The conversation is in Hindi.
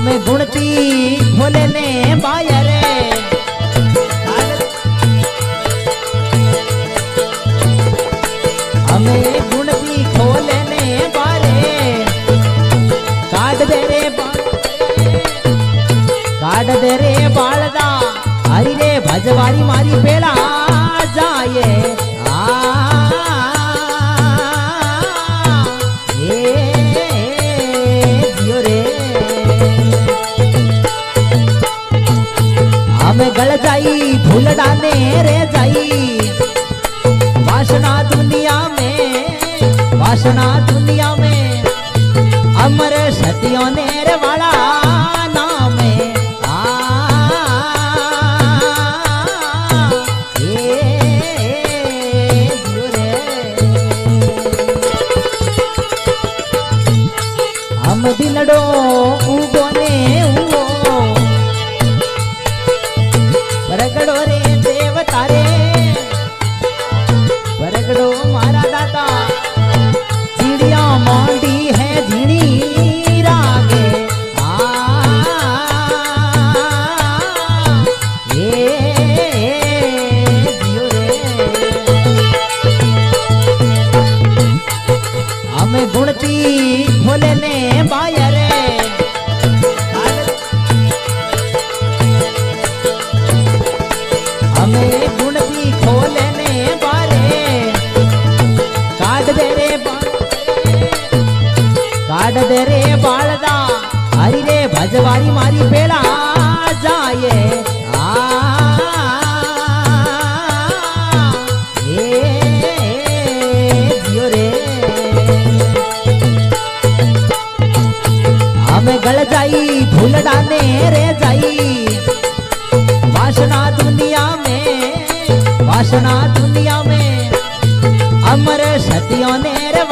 हमें गुणती खोले ने बायरे हमें गुणती खोले ने बारे काट दे रे बालदा हरी रे भजवारी मारी पेला जाए हमें गल जाई फूल डाले रे जाई वासना दुनिया में अमर सतियों ने रे वाला नाम हम दिलडो उगो ने परगड़ो रे देवता रे परगड़ो मारा दाता चिड़िया मांडी है झीणी रागे जियो रे हमें गुणती खोले ने बायरे हमें गुणती खोले ने बारे काट दे रे बालदा हरी रे भजवारी मारी पेला जाए जियो रे हमें गल जाई फूल डाले रे जाई वासना दुनिया में अमर सतियों ने रे